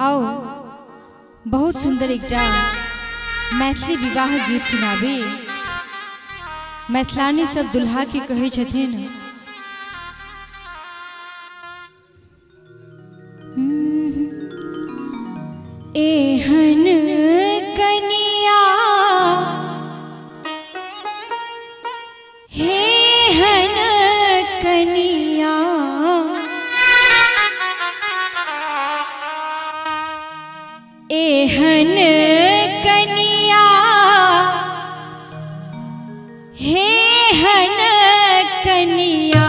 आओ बहुत सुंदर एकटा मैथिली विवाह गीत सुनाबे। मैथिलानी सब दुल्हा के कहे छथिन एहन कनिया हेहन कनिया एहन कनिया हेहन कनिया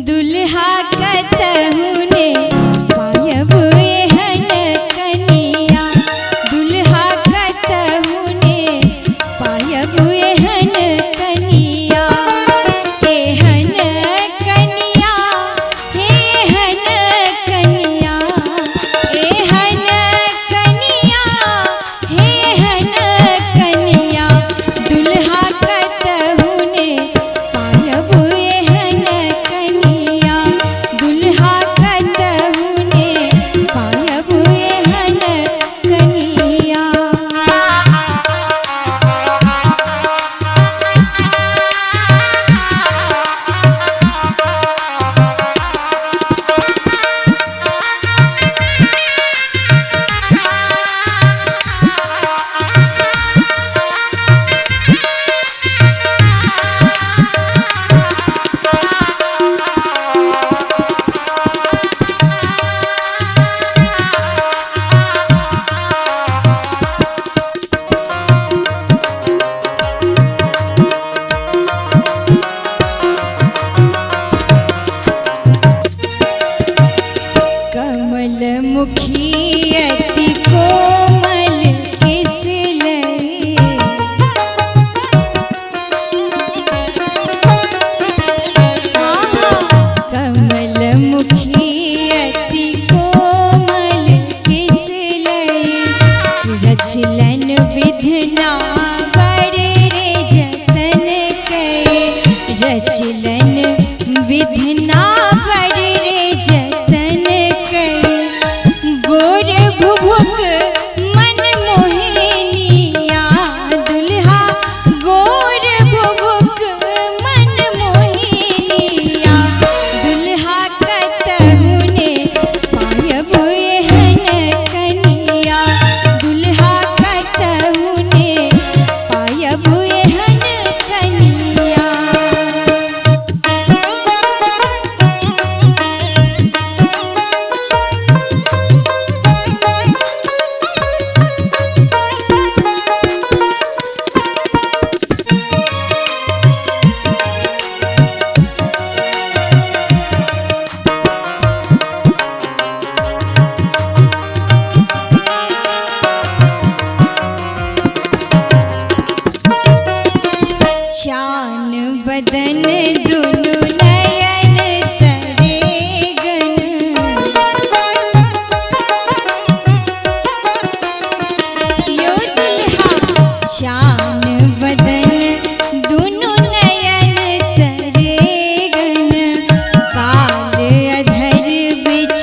दुल्हा कतहुने पायब एहन कनिया दुल्हा कतहुने पायब एहन कनिया एहन कनिया हेहन कनिया एहन कनिया हेहन कनिया दुल्हा कतहुने पायब एहन कनिया दुल्हा कतहुने पायब एहन कनिया। कमल मुखी अति कोमल किसलई कमल मुखी अति कोमल किसलई रचलन विधना बड़े रे जतन कई रचलन विधना बड़े रे जतन कई गोर भुभुक मन मोहिनिया दुल्हा गोर भुभुक मन मोहिनिया दुल्हा कतहुने पायब एहन कनिया दुल्हा कतहुने पायब एहन कनिया। शान बदन दुनु नयन तरेगन यो दुल्हा शान बदन दुनु नयन तरेगन काल अधर बिच